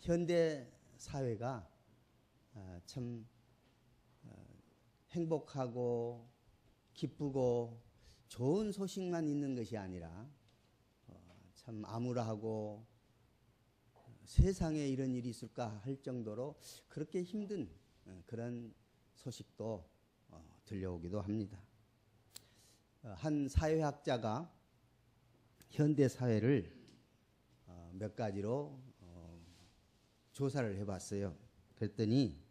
현대 사회가 참 행복하고 기쁘고 좋은 소식만 있는 것이 아니라 참 암울하고 세상에 이런 일이 있을까 할 정도로 그렇게 힘든 그런 소식도 들려오기도 합니다. 한 사회학자가 현대 사회를 몇 가지로 조사를 해봤어요. 그랬더니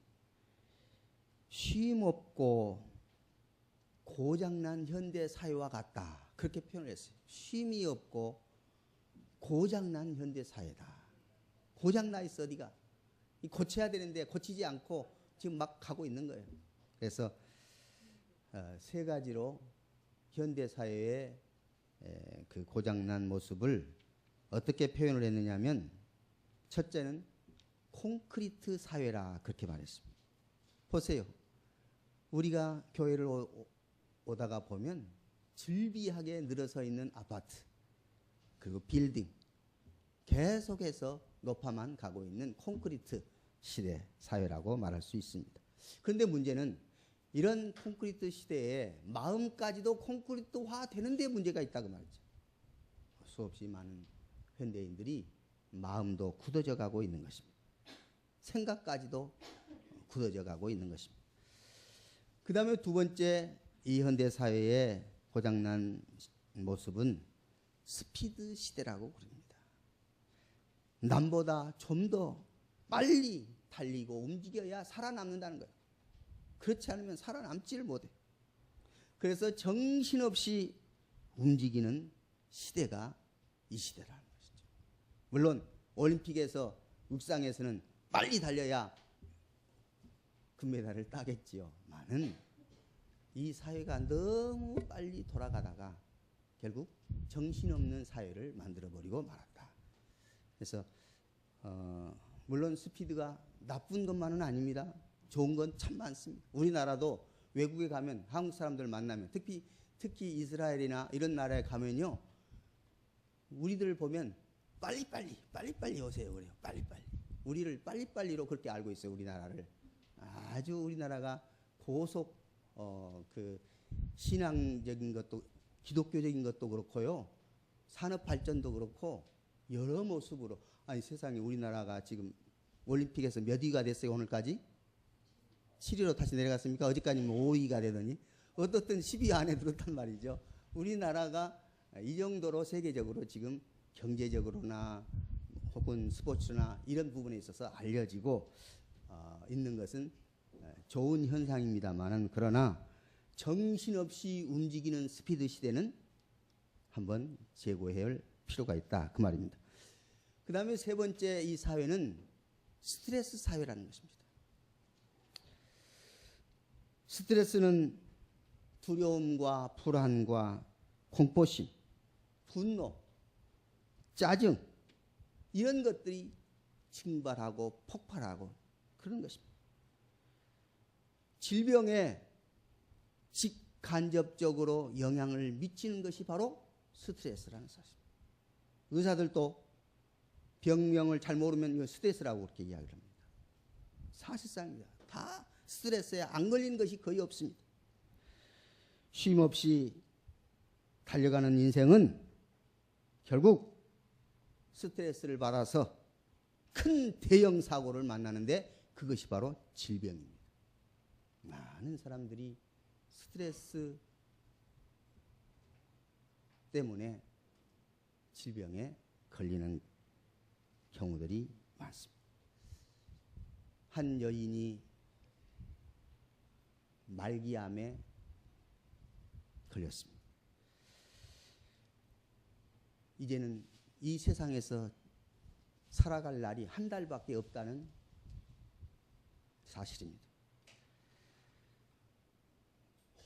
쉼없고 고장난 현대 사회와 같다, 그렇게 표현을 했어요. 쉼이 없고 고장난 현대 사회다. 고장나 있어. 어디가 고쳐야 되는데 고치지 않고 지금 막 가고 있는 거예요. 그래서 세 가지로 현대 사회의 그 고장난 모습을 어떻게 표현을 했느냐면, 첫째는 콘크리트 사회라 그렇게 말했습니다. 보세요. 우리가 교회를 오다가 보면 즐비하게 늘어서 있는 아파트, 그리고 빌딩, 계속해서 높아만 가고 있는 콘크리트 시대 사회라고 말할 수 있습니다. 그런데 문제는 이런 콘크리트 시대에 마음까지도 콘크리트화 되는데 문제가 있다고 말이죠. 수없이 많은 현대인들이 마음도 굳어져 가고 있는 것입니다. 생각까지도 굳어져 가고 있는 것입니다. 그 다음에 두 번째, 이 현대 사회의 고장난 모습은 스피드 시대라고 그럽니다. 남보다 좀 더 빨리 달리고 움직여야 살아남는다는 거예요. 그렇지 않으면 살아남지를 못해. 그래서 정신없이 움직이는 시대가 이 시대라는 것이죠. 물론 올림픽에서 육상에서는 빨리 달려야 금메달을 따겠지요. 많은 이 사회가 너무 빨리 돌아가다가 결국 정신없는 사회를 만들어버리고 말았다. 그래서 물론 스피드가 나쁜 것만은 아닙니다. 좋은 건 참 많습니다. 우리나라도 외국에 가면 한국 사람들 만나면 특히 이스라엘이나 이런 나라에 가면요, 우리들 보면 빨리빨리 오세요 그래요. 빨리빨리. 우리를 빨리빨리로 그렇게 알고 있어요. 우리나라를 아주, 우리나라가 고속 그 신앙적인 것도 기독교적인 것도 그렇고요, 산업 발전도 그렇고 여러 모습으로, 아니 세상에 우리나라가 지금 올림픽에서 몇 위가 됐어요? 오늘까지 7위로 다시 내려갔습니까? 어제까지는 5위가 되더니 어떻든 10위 안에 들었단 말이죠. 우리나라가 이 정도로 세계적으로 지금 경제적으로나 혹은 스포츠나 이런 부분에 있어서 알려지고 있는 것은 좋은 현상입니다만은, 그러나 정신없이 움직이는 스피드 시대는 한번 제고해야 할 필요가 있다, 그 말입니다. 그 다음에 세 번째, 이 사회는 스트레스 사회라는 것입니다. 스트레스는 두려움과 불안과 공포심, 분노, 짜증, 이런 것들이 증발하고 폭발하고 그런 것입니다. 질병에 직간접적으로 영향을 미치는 것이 바로 스트레스라는 사실입니다. 의사들도 병명을 잘 모르면 이거 스트레스라고 그렇게 이야기를 합니다. 사실상입니다. 다 스트레스에 안 걸리는 것이 거의 없습니다. 쉼 없이 달려가는 인생은 결국 스트레스를 받아서 큰 대형 사고를 만나는데 그것이 바로 질병입니다. 많은 사람들이 스트레스 때문에 질병에 걸리는 경우들이 많습니다. 한 여인이 말기암에 걸렸습니다. 이제는 이 세상에서 살아갈 날이 한 달밖에 없다는 사실입니다.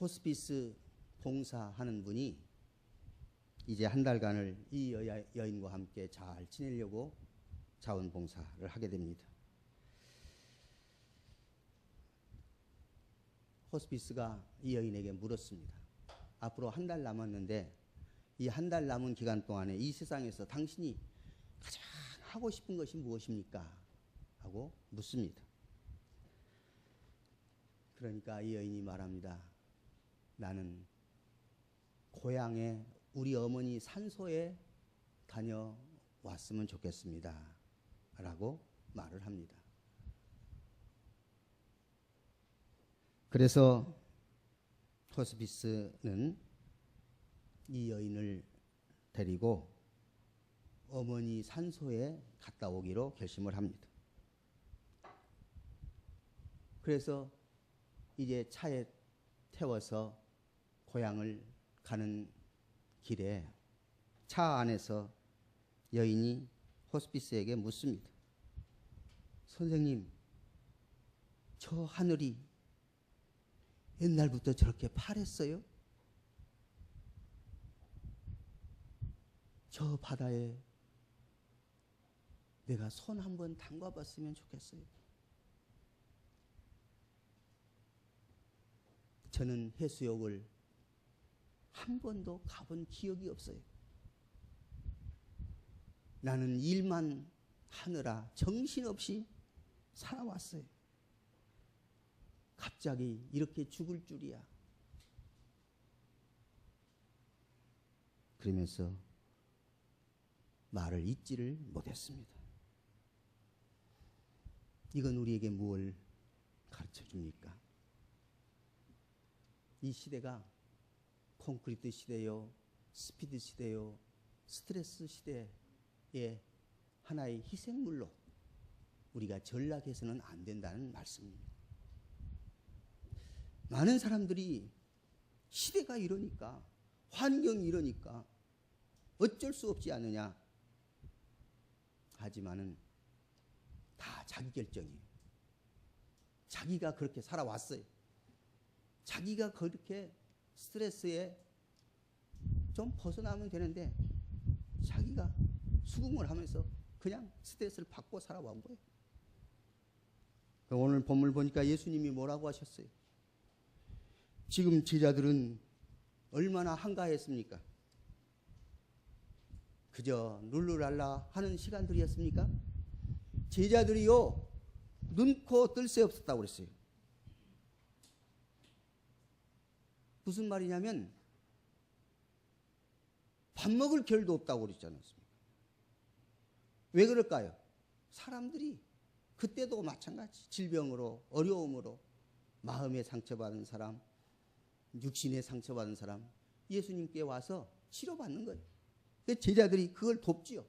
호스피스 봉사하는 분이 이제 한 달간을 이 여인과 함께 잘 지내려고 자원봉사를 하게 됩니다. 호스피스가 이 여인에게 물었습니다. 앞으로 한 달 남았는데 이 한 달 남은 기간 동안에 이 세상에서 당신이 가장 하고 싶은 것이 무엇입니까? 하고 묻습니다. 그러니까 이 여인이 말합니다. 나는 고향에 우리 어머니 산소에 다녀왔으면 좋겠습니다. 라고 말을 합니다. 그래서 호스피스는 이 여인을 데리고 어머니 산소에 갔다 오기로 결심을 합니다. 그래서 이제 차에 태워서 고향을 가는 길에 차 안에서 여인이 호스피스에게 묻습니다. 선생님, 저 하늘이 옛날부터 저렇게 파랬어요? 저 바다에 내가 손 한번 담가봤으면 좋겠어요. 저는 해수욕을 한 번도 가본 기억이 없어요. 나는 일만 하느라 정신없이 살아왔어요. 갑자기 이렇게 죽을 줄이야. 그러면서 말을 잇지를 못했습니다. 이건 우리에게 무엇을 가르쳐 줍니까? 이 시대가 콘크리트 시대요, 스피드 시대요, 스트레스 시대의 하나의 희생물로 우리가 전락해서는 안 된다는 말씀입니다. 많은 사람들이 시대가 이러니까, 환경이 이러니까 어쩔 수 없지 않느냐. 하지만은 다 자기 결정이에요. 자기가 그렇게 살아왔어요. 자기가 그렇게 스트레스에 좀 벗어나면 되는데 자기가 수긍을 하면서 그냥 스트레스를 받고 살아온 거예요. 오늘 본문을 보니까 예수님이 뭐라고 하셨어요? 지금 제자들은 얼마나 한가했습니까? 그저 룰루랄라 하는 시간들이었습니까? 제자들이요, 눈코 뜰 새 없었다고 그랬어요. 무슨 말이냐면 밥 먹을 겨를도 없다고 그러지 않았습니까? 왜 그럴까요? 사람들이 그때도 마찬가지 질병으로, 어려움으로 마음에 상처받은 사람, 육신에 상처받은 사람 예수님께 와서 치료받는 거예요. 제자들이 그걸 돕지요.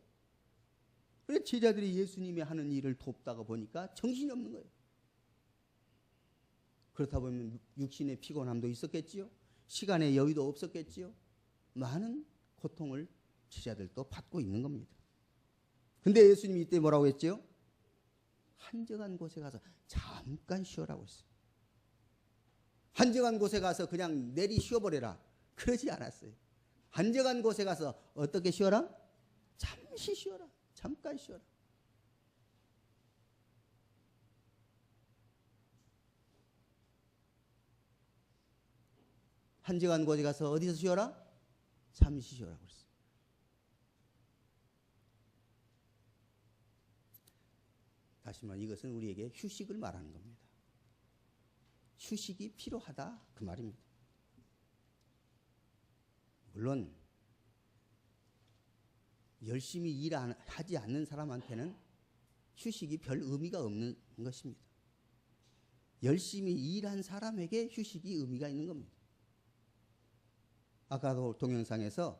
그래서 제자들이 예수님이 하는 일을 돕다가 보니까 정신이 없는 거예요. 그렇다 보면 육신의 피곤함도 있었겠지요. 시간의 여유도 없었겠지요. 많은 고통을 제자들도 받고 있는 겁니다. 근데 예수님이 이때 뭐라고 했죠? 한적한 곳에 가서 잠깐 쉬어라고 했어요. 한적한 곳에 가서 그냥 내리 쉬어버려라. 그러지 않았어요. 한적한 곳에 가서 어떻게 쉬어라? 잠시 쉬어라. 잠깐 쉬어라. 한적한 곳에 가서 어디서 쉬어라? 잠시 쉬어라고 그랬어요. 다시 말해 이것은 우리에게 휴식을 말하는 겁니다. 휴식이 필요하다 그 말입니다. 물론 열심히 일하지 않는 사람한테는 휴식이 별 의미가 없는 것입니다. 열심히 일한 사람에게 휴식이 의미가 있는 겁니다. 아까도 동영상에서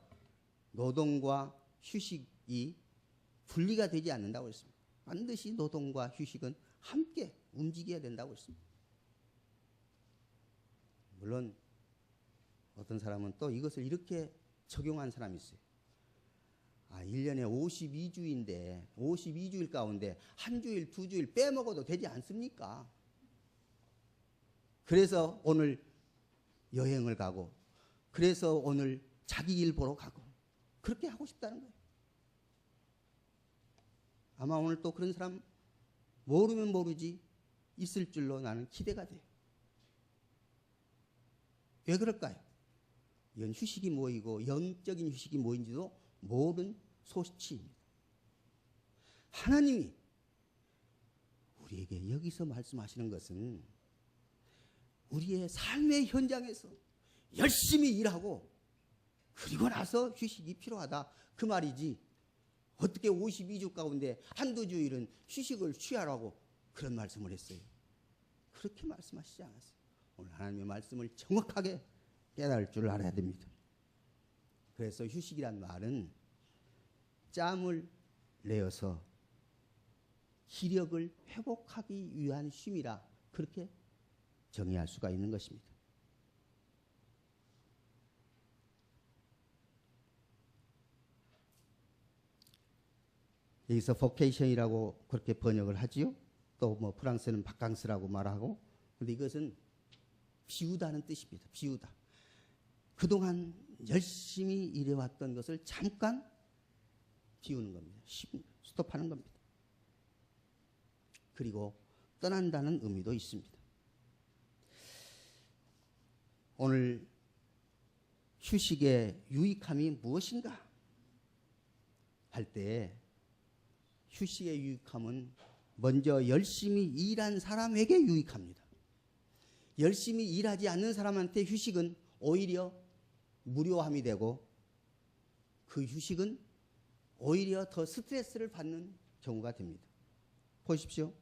노동과 휴식이 분리가 되지 않는다고 했습니다. 반드시 노동과 휴식은 함께 움직여야 된다고 했습니다. 물론 어떤 사람은 또 이것을 이렇게 적용한 사람이 있어요. 1년에 52주인데 52주일 가운데 한 주일, 두 주일 빼먹어도 되지 않습니까? 그래서 오늘 여행을 가고 그래서 오늘 자기 일 보러 가고 그렇게 하고 싶다는 거예요. 아마 오늘 또 그런 사람 모르면 모르지 있을 줄로 나는 기대가 돼요. 왜 그럴까요? 이건 휴식이 뭐이고 영적인 휴식이 뭐인지도 모든 소치입니다. 하나님이 우리에게 여기서 말씀하시는 것은 우리의 삶의 현장에서 열심히 일하고 그리고 나서 휴식이 필요하다 그 말이지, 어떻게 52주 가운데 한두 주일은 휴식을 취하라고 그런 말씀을 했어요. 그렇게 말씀하시지 않았어요. 오늘 하나님의 말씀을 정확하게 깨달을 줄 알아야 됩니다. 그래서 휴식이란 말은 짬을 내어서 기력을 회복하기 위한 쉼이라 그렇게 정의할 수가 있는 것입니다. 여기서 vocation이라고 그렇게 번역을 하지요. 또 뭐 프랑스는 바캉스라고 말하고, 근데 이것은 비우다는 뜻입니다. 비우다. 그동안 열심히 일해왔던 것을 잠깐 비우는 겁니다. 스톱하는 겁니다. 그리고 떠난다는 의미도 있습니다. 오늘 휴식의 유익함이 무엇인가 할 때 휴식의 유익함은 먼저 열심히 일한 사람에게 유익합니다. 열심히 일하지 않는 사람한테 휴식은 오히려 무료함이 되고 그 휴식은 오히려 더 스트레스를 받는 경우가 됩니다. 보십시오.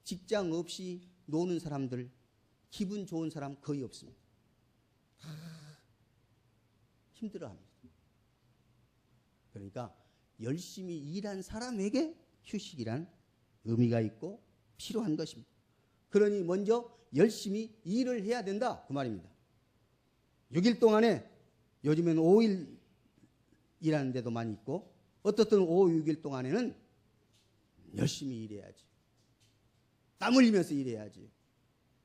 직장 없이 노는 사람들, 기분 좋은 사람 거의 없습니다. 다 힘들어합니다. 그러니까 열심히 일한 사람에게 휴식이란 의미가 있고 필요한 것입니다. 그러니 먼저 열심히 일을 해야 된다 그 말입니다. 6일 동안에 요즘엔 5일 일하는 데도 많이 있고 어떻든 5, 6일 동안에는 열심히 일해야지. 땀 흘리면서 일해야지.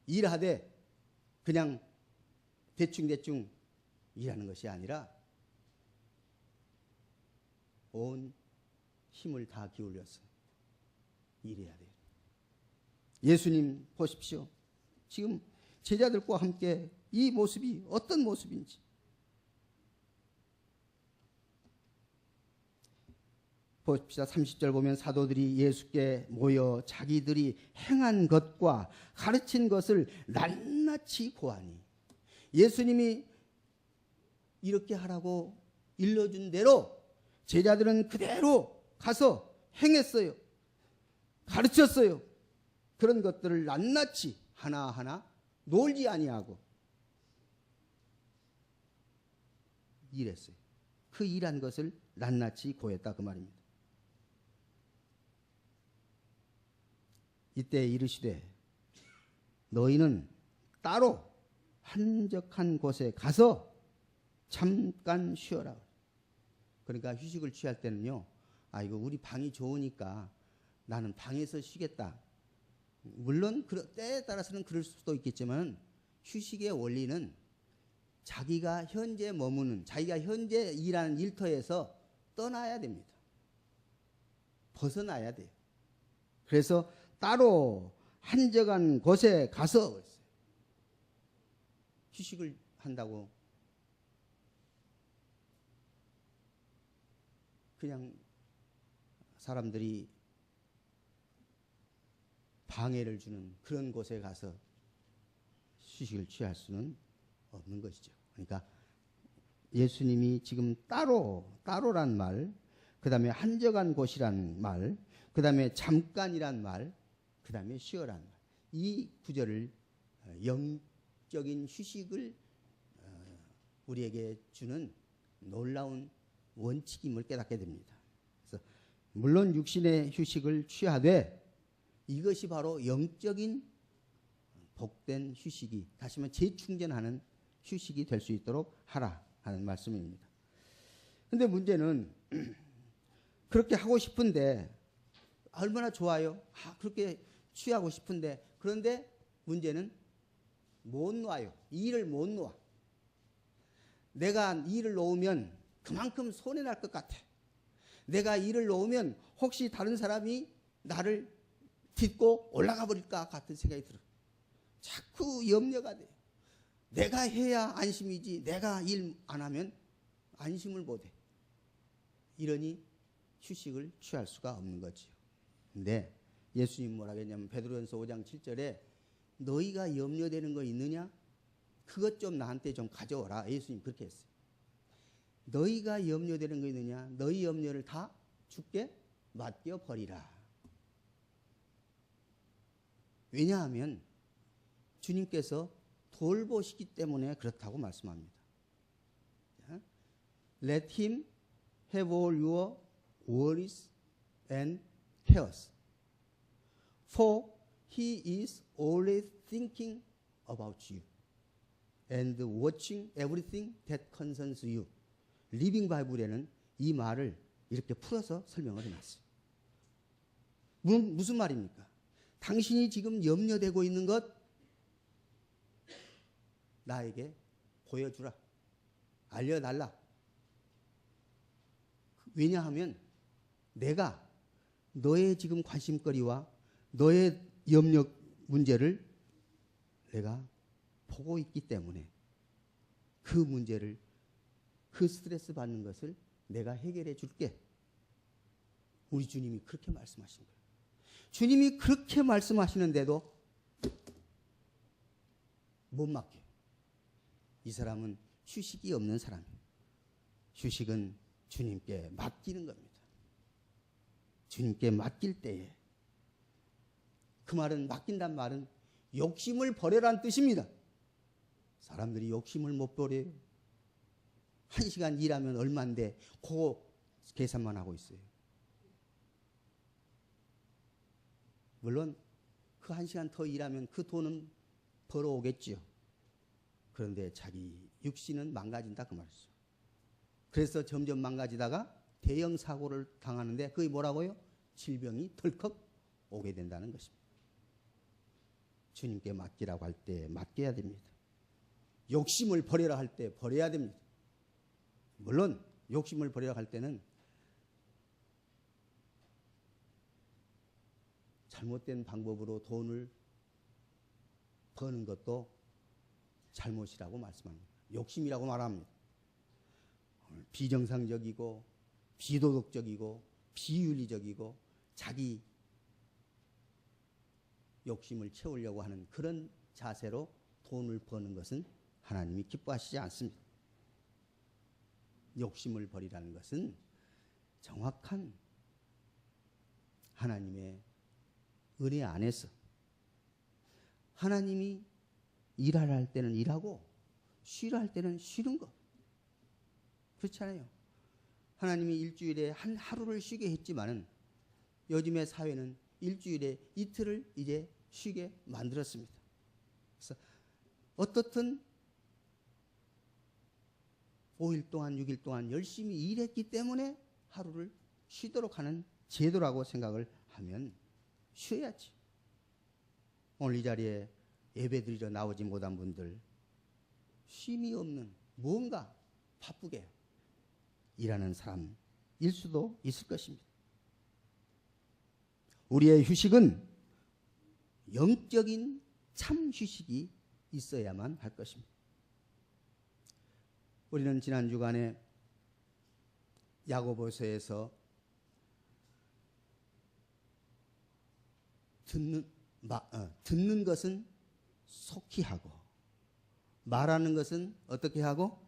일하되 그냥 대충 일하는 것이 아니라 온 힘을 다 기울여서 일해야 돼요. 예수님 보십시오. 지금 제자들과 함께 이 모습이 어떤 모습인지. 보십시다. 30절 보면 사도들이 예수께 모여 자기들이 행한 것과 가르친 것을 낱낱이 고하니, 예수님이 이렇게 하라고 일러준 대로 제자들은 그대로 가서 행했어요. 가르쳤어요. 그런 것들을 낱낱이 하나하나 놀지 아니하고 일했어요. 그 일한 것을 낱낱이 고했다 그 말입니다. 이때 이르시되 너희는 따로 한적한 곳에 가서 잠깐 쉬어라. 그러니까 휴식을 취할 때는요, 이거 우리 방이 좋으니까 나는 방에서 쉬겠다. 물론 때에 따라서는 그럴 수도 있겠지만 휴식의 원리는 자기가 현재 머무는, 자기가 현재 일하는 일터에서 떠나야 됩니다. 벗어나야 돼요. 그래서 따로 한적한 곳에 가서 휴식을 한다고 그냥 사람들이 방해를 주는 그런 곳에 가서 휴식을 취할 수는 없는 것이죠. 그러니까 예수님이 지금 따로란 말, 그 다음에 한적한 곳이란 말, 그 다음에 잠깐이란 말, 그 다음에 쉬어란 말, 이 구절을 영적인 휴식을 우리에게 주는 놀라운 원칙임을 깨닫게 됩니다. 그래서 물론 육신의 휴식을 취하되 이것이 바로 영적인 복된 휴식이, 다시 말하면 재충전하는 휴식이 될 수 있도록 하라 하는 말씀입니다. 그런데 문제는 그렇게 하고 싶은데 얼마나 좋아요. 그렇게 취하고 싶은데, 그런데 문제는 못 놔요. 일을 못 놓아. 내가 일을 놓으면 그만큼 손해날 것 같아. 내가 일을 놓으면 혹시 다른 사람이 나를 딛고 올라가 버릴까 같은 생각이 들어요. 자꾸 염려가 돼요. 내가 해야 안심이지 내가 일 안 하면 안심을 못해. 이러니 휴식을 취할 수가 없는 거지요. 근데 예수님 뭐라고 했냐면 베드로전서 5장 7절에 너희가 염려되는 거 있느냐? 그것 좀 나한테 좀 가져오라. 예수님 그렇게 했어요. 너희가 염려되는 거 있느냐? 너희 염려를 다 주께 맡겨버리라. 왜냐하면 주님께서 돌보시기 때문에 그렇다고 말씀합니다. Let him have all your worries and cares. For he is always thinking about you and watching everything that concerns you. 리빙 바이블에는 이 말을 이렇게 풀어서 설명을 해놨어요. 무슨 말입니까? 당신이 지금 염려되고 있는 것 나에게 보여주라. 알려달라. 왜냐하면 내가 너의 지금 관심거리와 너의 염려 문제를 내가 보고 있기 때문에 그 문제를 그 스트레스 받는 것을 내가 해결해 줄게. 우리 주님이 그렇게 말씀하신 거예요. 주님이 그렇게 말씀하시는데도 못 맡겨요. 이 사람은 휴식이 없는 사람이에요. 휴식은 주님께 맡기는 겁니다. 주님께 맡길 때에 그 말은 맡긴단 말은 욕심을 버려란 뜻입니다. 사람들이 욕심을 못 버려요. 1시간 일하면 얼마인데 그거 계산만 하고 있어요. 물론 그 1시간 더 일하면 그 돈은 벌어오겠지요. 그런데 자기 육신은 망가진다 그 말이죠. 그래서 점점 망가지다가 대형 사고를 당하는데 그게 뭐라고요? 질병이 덜컥 오게 된다는 것입니다. 주님께 맡기라고 할 때 맡겨야 됩니다. 욕심을 버려라 할 때 버려야 됩니다. 물론 욕심을 버려라 할 때는 잘못된 방법으로 돈을 버는 것도 잘못이라고 말씀합니다. 욕심이라고 말합니다. 비정상적이고 비도덕적이고 비윤리적이고 자기 욕심을 채우려고 하는 그런 자세로 돈을 버는 것은 하나님이 기뻐하시지 않습니다. 욕심을 버리라는 것은 정확한 하나님의 은혜 안에서 하나님이 일하라 할 때는 일하고 쉬라 할 때는 쉬는 것. 그렇잖아요. 하나님이 일주일에 한 하루를 쉬게 했지만은 요즘의 사회는 일주일에 이틀을 이제 쉬게 만들었습니다. 그래서 어떻든 5일 동안 6일 동안 열심히 일했기 때문에 하루를 쉬도록 하는 제도라고 생각을 하면 쉬어야지. 오늘 이 자리에 예배드리러 나오지 못한 분들 쉼이 없는 뭔가 바쁘게 일하는 사람일 수도 있을 것입니다. 우리의 휴식은 영적인 참 휴식이 있어야만 할 것입니다. 우리는 지난 주간에 야고보서에서 듣는 것은 속히 하고 말하는 것은 어떻게 하고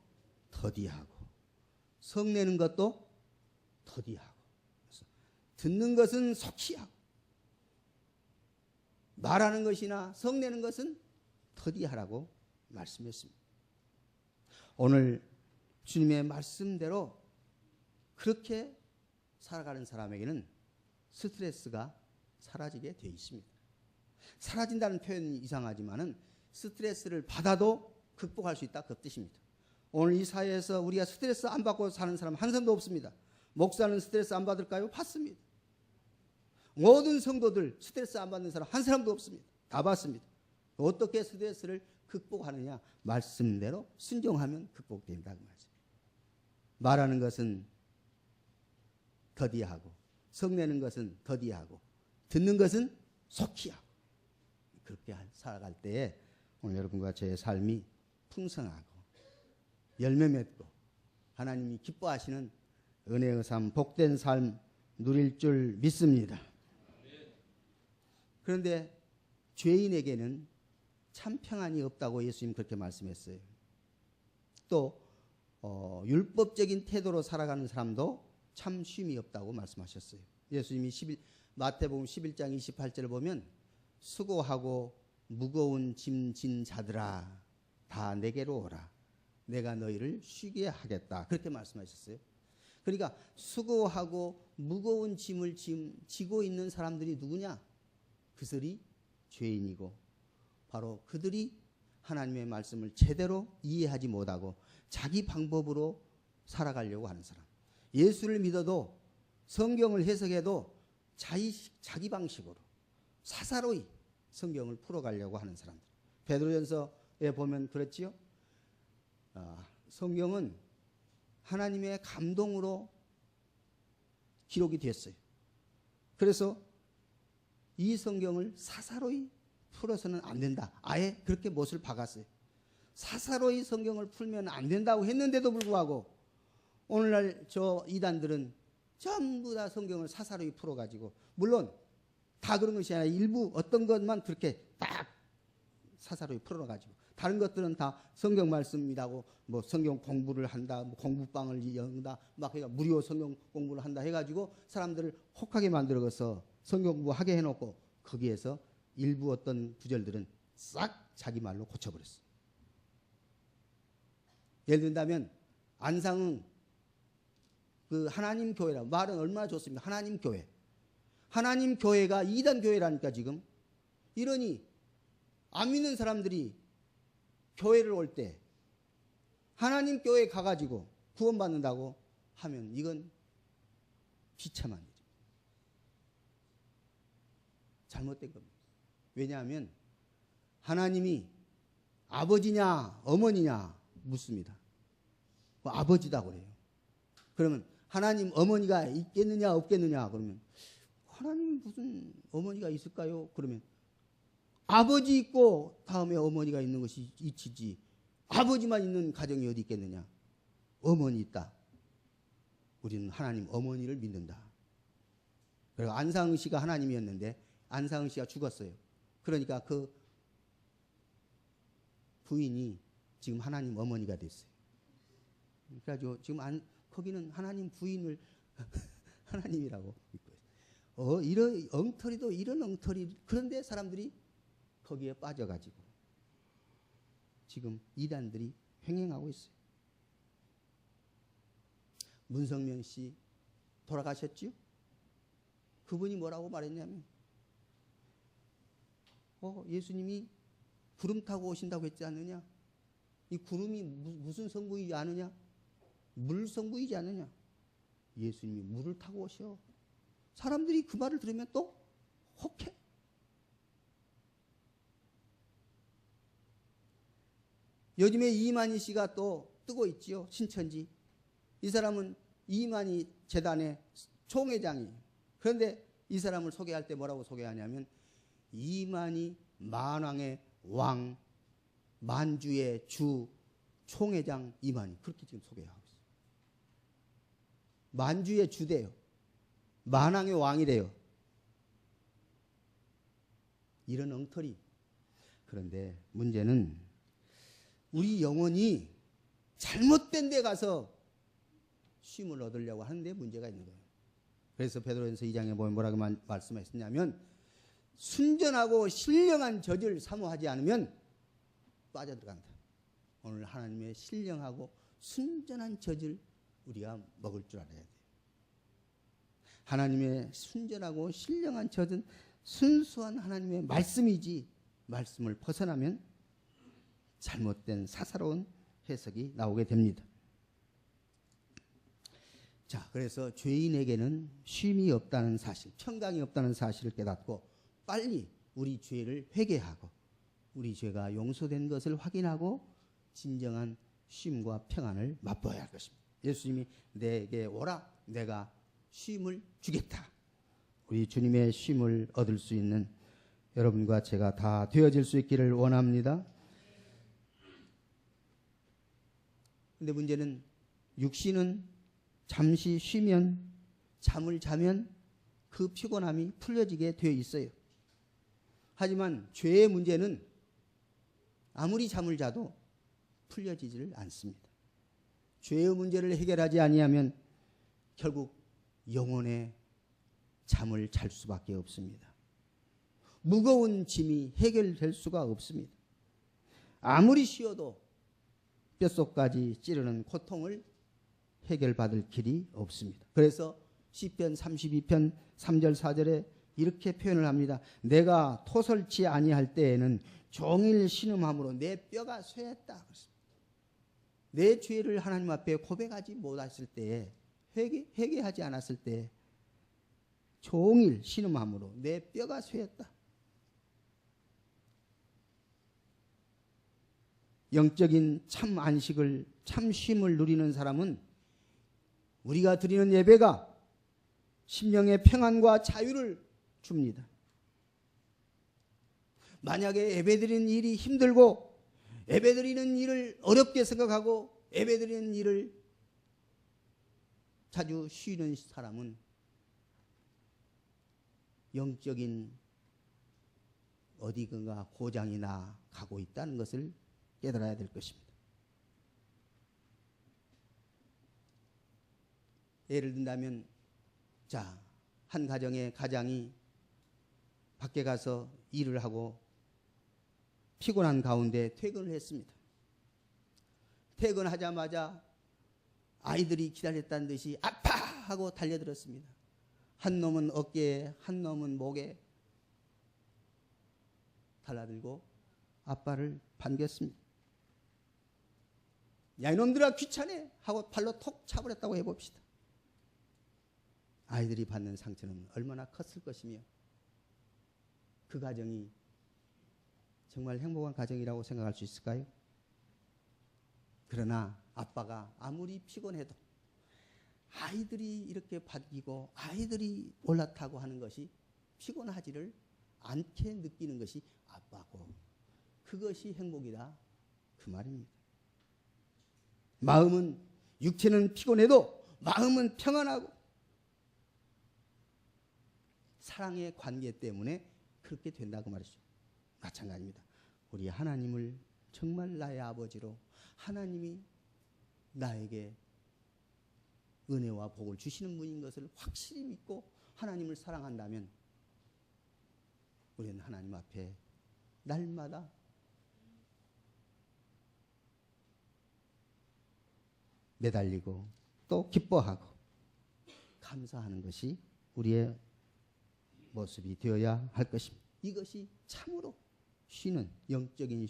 더디하고 성내는 것도 더디하고 그래서 듣는 것은 속히 하고 말하는 것이나 성내는 것은 더디하라고 말씀했습니다. 오늘 주님의 말씀대로 그렇게 살아가는 사람에게는 스트레스가 사라지게 되어 있습니다. 사라진다는 표현이 이상하지만은 스트레스를 받아도 극복할 수 있다 그 뜻입니다. 오늘 이 사회에서 우리가 스트레스 안 받고 사는 사람 한 사람도 없습니다. 목사는 스트레스 안 받을까요? 받습니다. 모든 성도들 스트레스 안 받는 사람 한 사람도 없습니다. 다 받습니다. 어떻게 스트레스를 극복하느냐? 말씀대로 순종하면 극복된다 그 말이죠. 말하는 것은 더디하고 성내는 것은 더디하고 듣는 것은 속히 하고 그렇게 살아갈 때에 오늘 여러분과 제 삶이 풍성하고 열매 맺고 하나님이 기뻐하시는 은혜의 삶, 복된 삶 누릴 줄 믿습니다. 그런데 죄인에게는 참 평안이 없다고 예수님 그렇게 말씀했어요. 또 율법적인 태도로 살아가는 사람도 참 쉼이 없다고 말씀하셨어요. 예수님이 마태복음 11장 28절을 보면 수고하고 무거운 짐 진 자들아 다 내게로 오라. 내가 너희를 쉬게 하겠다. 그렇게 말씀하셨어요. 그러니까 수고하고 무거운 짐을 지고 있는 사람들이 누구냐? 그들이 죄인이고 바로 그들이 하나님의 말씀을 제대로 이해하지 못하고 자기 방법으로 살아가려고 하는 사람. 예수를 믿어도 성경을 해석해도 자기 방식으로 사사로이 성경을 풀어가려고 하는 사람들. 베드로전서에 보면 그렇지요. 성경은 하나님의 감동으로 기록이 됐어요. 그래서 이 성경을 사사로이 풀어서는 안 된다. 아예 그렇게 못을 박았어요. 사사로이 성경을 풀면 안 된다고 했는데도 불구하고 오늘날 저 이단들은 전부 다 성경을 사사로이 풀어가지고, 물론 다 그런 것이 아니라 일부 어떤 것만 그렇게 딱 사사로이 풀어가지고 다른 것들은 다 성경 말씀이라고 뭐 성경 공부를 한다, 뭐 공부방을 연다, 막 해가 무료 성경 공부를 한다 해가지고 사람들을 혹하게 만들어서 성경 공부하게 해놓고 거기에서 일부 어떤 구절들은 싹 자기 말로 고쳐버렸어. 예를 든다면 안상은 그 하나님 교회라 말은 얼마나 좋습니까? 하나님 교회. 하나님 교회가 이단 교회라니까 지금. 이러니 안 믿는 사람들이 교회를 올 때 하나님 교회에 가가지고 구원받는다고 하면 이건 비참한 일이죠. 잘못된 겁니다. 왜냐하면 하나님이 아버지냐 어머니냐 묻습니다. 뭐 아버지다 그래요. 그러면 하나님 어머니가 있겠느냐 없겠느냐 그러면 하나님 무슨 어머니가 있을까요? 그러면 아버지 있고 다음에 어머니가 있는 것이 이치지 아버지만 있는 가정이 어디 있겠느냐. 어머니 있다. 우리는 하나님 어머니를 믿는다. 그리고 안상은 씨가 하나님이었는데 안상은 씨가 죽었어요. 그러니까 그 부인이 지금 하나님 어머니가 됐어요. 그래가지고 지금 거기는 하나님 부인을 하나님이라고 믿고 있어요. 이런 엉터리도 이런 엉터리. 그런데 사람들이 거기에 빠져가지고 지금 이단들이 횡행하고 있어요. 문성명 씨 돌아가셨죠? 그분이 뭐라고 말했냐면 예수님이 구름 타고 오신다고 했지 않느냐? 이 구름이 무슨 성부이지 않느냐? 물 성부이지 않느냐? 예수님이 물을 타고 오셔. 사람들이 그 말을 들으면 또 혹해. 요즘에 이만희 씨가 또 뜨고 있지요. 신천지. 이 사람은 이만희 재단의 총회장이에요. 그런데 이 사람을 소개할 때 뭐라고 소개하냐면 이만희 만왕의 왕, 만주의 주, 총회장 이만희. 그렇게 지금 소개하고 있어요. 만주의 주대요. 만왕의 왕이래요. 이런 엉터리. 그런데 문제는 우리 영혼이 잘못된 데 가서 쉼을 얻으려고 하는데 문제가 있는 거예요. 그래서 베드로전서 2장에 보면 뭐라고 말씀하셨냐면 순전하고 신령한 젖을 사모하지 않으면 빠져들어간다. 오늘 하나님의 신령하고 순전한 젖을 우리가 먹을 줄 알아야 돼요. 하나님의 순전하고 신령한 젖은 순수한 하나님의 말씀이지 말씀을 벗어나면 잘못된 사사로운 해석이 나오게 됩니다. 자, 그래서 죄인에게는 쉼이 없다는 사실, 평강이 없다는 사실을 깨닫고 빨리 우리 죄를 회개하고 우리 죄가 용서된 것을 확인하고 진정한 쉼과 평안을 맛보아야 할 것입니다. 예수님이 내게 오라, 내가 쉼을 주겠다. 우리 주님의 쉼을 얻을 수 있는 여러분과 제가 다 되어질 수 있기를 원합니다. 근데 문제는 육신은 잠시 쉬면 잠을 자면 그 피곤함이 풀려지게 되어 있어요. 하지만 죄의 문제는 아무리 잠을 자도 풀려지지를 않습니다. 죄의 문제를 해결하지 아니하면 결국 영혼의 잠을 잘 수밖에 없습니다. 무거운 짐이 해결될 수가 없습니다. 아무리 쉬어도 뼛속까지 찌르는 고통을 해결받을 길이 없습니다. 그래서 시편 32편 3절 4절에 이렇게 표현을 합니다. 내가 토설치 아니할 때에는 종일 신음함으로 내 뼈가 쇠했다. 내 죄를 하나님 앞에 고백하지 못했을 때에 회개하지 않았을 때 종일 신음함으로 내 뼈가 쇠했다. 영적인 참 안식을 참 쉼을 누리는 사람은 우리가 드리는 예배가 심령의 평안과 자유를 줍니다. 만약에 예배드리는 일이 힘들고 예배드리는 일을 어렵게 생각하고 예배드리는 일을 자주 쉬는 사람은 영적인 어디든가 고장이 나 가고 있다는 것을 깨달아야 될 것입니다. 예를 든다면 한 가정의 가장이 밖에 가서 일을 하고 피곤한 가운데 퇴근을 했습니다. 퇴근하자마자 아이들이 기다렸다는 듯이 아파! 하고 달려들었습니다. 한 놈은 어깨에 한 놈은 목에 달라들고 아빠를 반겼습니다. 야 이놈들아 귀찮아! 하고 발로 톡 차버렸다고 해봅시다. 아이들이 받는 상처는 얼마나 컸을 것이며 그 가정이 정말 행복한 가정이라고 생각할 수 있을까요? 그러나 아빠가 아무리 피곤해도 아이들이 이렇게 반기고 아이들이 올라타고 하는 것이 피곤하지를 않게 느끼는 것이 아빠고 그것이 행복이다 그 말입니다. 마음은 육체는 피곤해도 마음은 평안하고 사랑의 관계 때문에 그렇게 된다고 말이죠. 마찬가지입니다. 우리 하나님을 정말 나의 아버지로 하나님이 나에게 은혜와 복을 주시는 분인 것을 확실히 믿고 하나님을 사랑한다면 우리는 하나님 앞에 날마다 매달리고 또 기뻐하고 감사하는 것이 우리의 모습이 되어야 할 것입니다. 이것이 참으로 쉬는 영적인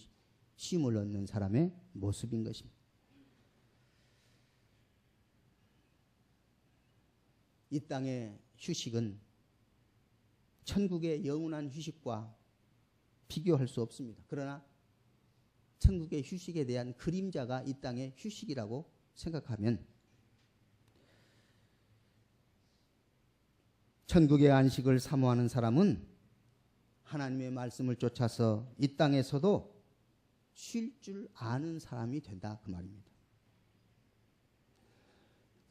쉼을 얻는 사람의 모습인 것입니다. 이 땅의 휴식은 천국의 영원한 휴식과 비교할 수 없습니다. 그러나 천국의 휴식에 대한 그림자가 이 땅의 휴식이라고 생각하면 천국의 안식을 사모하는 사람은 하나님의 말씀을 쫓아서 이 땅에서도 쉴 줄 아는 사람이 된다 그 말입니다.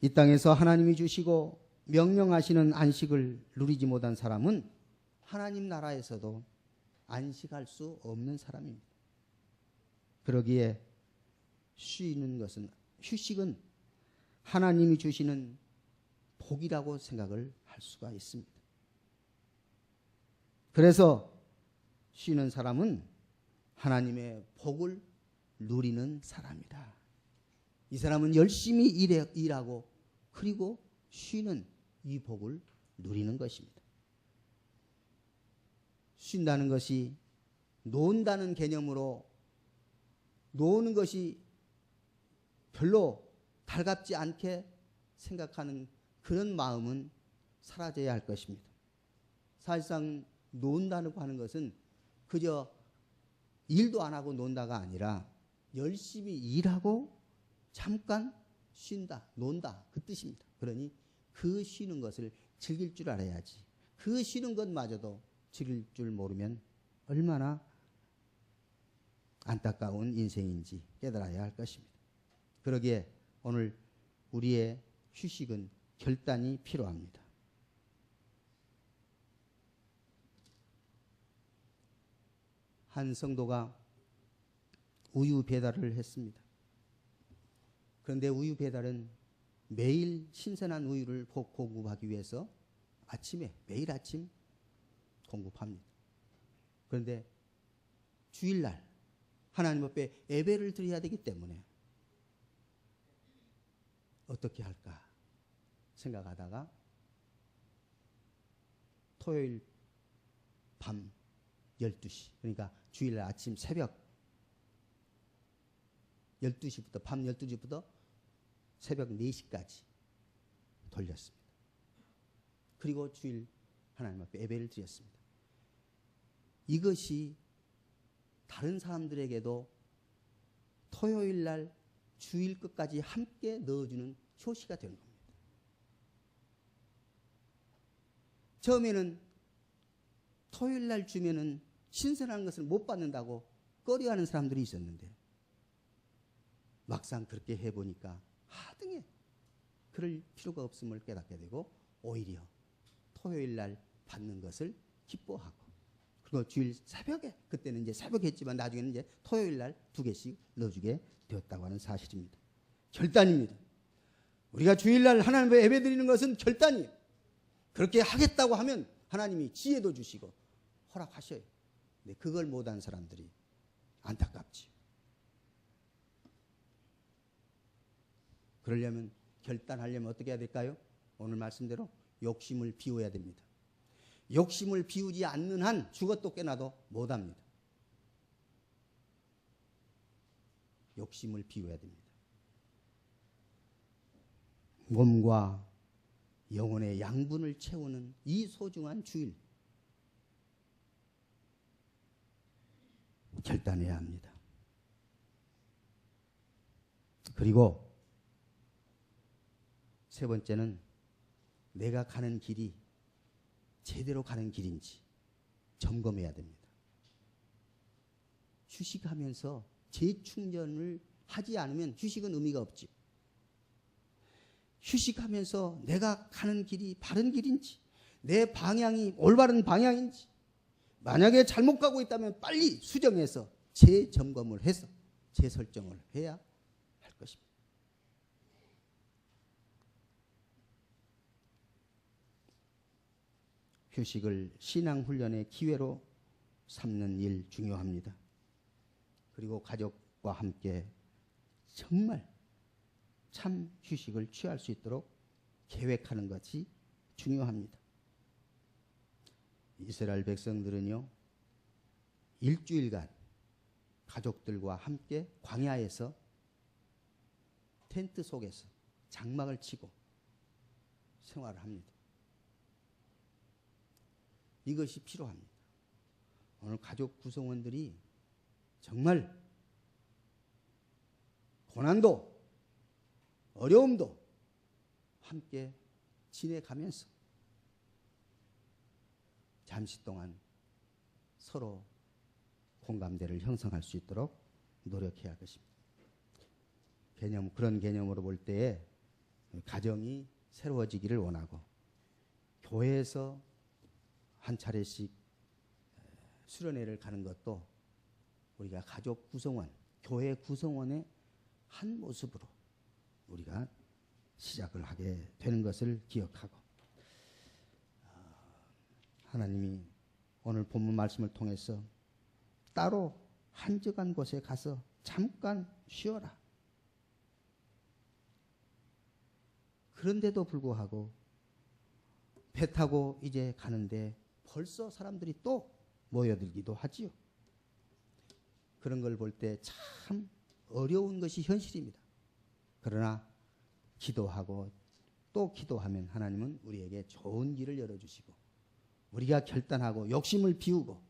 이 땅에서 하나님이 주시고 명령하시는 안식을 누리지 못한 사람은 하나님 나라에서도 안식할 수 없는 사람입니다. 그러기에 휴식은 하나님이 주시는 복이라고 생각을 할 수가 있습니다. 그래서 쉬는 사람은 하나님의 복을 누리는 사람이다. 이 사람은 열심히 일하고 그리고 쉬는 이 복을 누리는 것입니다. 쉰다는 것이 논다는 개념으로 노는 것이 별로 달갑지 않게 생각하는 그런 마음은 사라져야 할 것입니다. 사실상 논다고 하는 것은 그저 일도 안 하고 논다가 아니라 열심히 일하고 잠깐 쉰다, 논다 그 뜻입니다. 그러니 그 쉬는 것을 즐길 줄 알아야지. 그 쉬는 것마저도 즐길 줄 모르면 얼마나 안타까운 인생인지 깨달아야 할 것입니다. 그러기에 오늘 우리의 휴식은 결단이 필요합니다. 한 성도가 우유 배달을 했습니다. 그런데 우유 배달은 매일 신선한 우유를 공급하기 위해서 아침에 매일 아침 공급합니다. 그런데 주일날 하나님 앞에 예배를 드려야 되기 때문에 어떻게 할까 생각하다가 토요일 밤 12시, 그러니까 주일날 아침 새벽 12시부터 밤 12시부터 새벽 4시까지 돌렸습니다. 그리고 주일 하나님 앞에 예배를 드렸습니다. 이것이 다른 사람들에게도 토요일 날 주일 끝까지 함께 넣어주는 효시가 되는 겁니다. 처음에는 토요일 날 주면은 신선한 것을 못 받는다고 꺼려하는 사람들이 있었는데 막상 그렇게 해보니까 하등에 그럴 필요가 없음을 깨닫게 되고 오히려 토요일 날 받는 것을 기뻐하고, 그리고 주일 새벽에, 그때는 이제 새벽에 했지만 나중에는 이제 토요일 날 2개씩 넣어주게 되었다고 하는 사실입니다. 결단입니다. 우리가 주일 날 하나님 앞에 예배 드리는 것은 결단이에요. 그렇게 하겠다고 하면 하나님이 지혜도 주시고 허락하셔요. 근데 그걸 못한 사람들이 안타깝지. 그러려면, 결단하려면 어떻게 해야 될까요? 오늘 말씀대로 욕심을 비워야 됩니다. 욕심을 비우지 않는 한 죽어도 깨나도 못합니다. 욕심을 비워야 됩니다. 몸과 영혼의 양분을 채우는 이 소중한 주일, 결단해야 합니다. 그리고 세 번째는 내가 가는 길이 제대로 가는 길인지 점검해야 됩니다. 휴식하면서 재충전을 하지 않으면 휴식은 의미가 없지. 휴식하면서 내가 가는 길이 바른 길인지, 내 방향이 올바른 방향인지, 만약에 잘못 가고 있다면 빨리 수정해서 재점검을 해서 재설정을 해야 할 것입니다. 휴식을 신앙훈련의 기회로 삼는 일 중요합니다. 그리고 가족과 함께 정말 참 휴식을 취할 수 있도록 계획하는 것이 중요합니다. 이스라엘 백성들은요, 일주일간 가족들과 함께 광야에서 텐트 속에서 장막을 치고 생활을 합니다. 이것이 필요합니다. 오늘 가족 구성원들이 정말 고난도 어려움도 함께 지내가면서 잠시 동안 서로 공감대를 형성할 수 있도록 노력해야 할 것입니다. 그런 개념으로 볼 때에 가정이 새로워지기를 원하고, 교회에서 한 차례씩 수련회를 가는 것도 우리가 가족 구성원, 교회 구성원의 한 모습으로 우리가 시작을 하게 되는 것을 기억하고, 하나님이 오늘 본문 말씀을 통해서 따로 한적한 곳에 가서 잠깐 쉬어라. 그런데도 불구하고 배 타고 이제 가는데 벌써 사람들이 또 모여들기도 하지요. 그런 걸 볼 때 참 어려운 것이 현실입니다. 그러나 기도하고 또 기도하면 하나님은 우리에게 좋은 길을 열어주시고, 우리가 결단하고 욕심을 비우고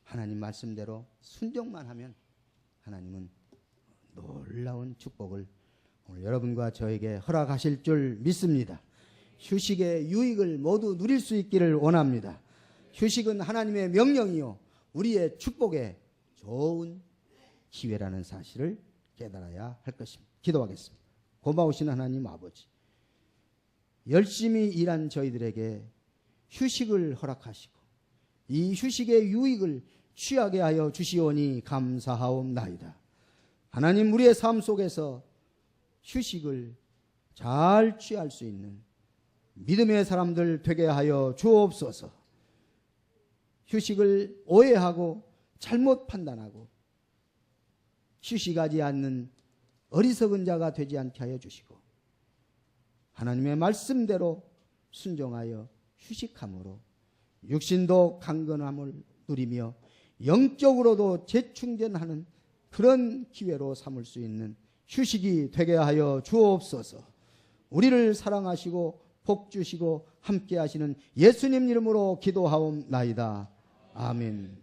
하나님 말씀대로 순종만 하면 하나님은 놀라운 축복을 오늘 여러분과 저에게 허락하실 줄 믿습니다. 휴식의 유익을 모두 누릴 수 있기를 원합니다. 휴식은 하나님의 명령이요 우리의 축복의 좋은 기회라는 사실을 깨달아야 할 것입니다. 기도하겠습니다. 고마우신 하나님 아버지, 열심히 일한 저희들에게 휴식을 허락하시고 이 휴식의 유익을 취하게 하여 주시오니 감사하옵나이다. 하나님, 우리의 삶 속에서 휴식을 잘 취할 수 있는 믿음의 사람들 되게 하여 주옵소서. 휴식을 오해하고 잘못 판단하고 휴식하지 않는 어리석은 자가 되지 않게 하여 주시고, 하나님의 말씀대로 순종하여 휴식함으로 육신도 강건함을 누리며 영적으로도 재충전하는 그런 기회로 삼을 수 있는 휴식이 되게 하여 주옵소서. 우리를 사랑하시고 복 주시고 함께 하시는 예수님 이름으로 기도하옵나이다. 아멘.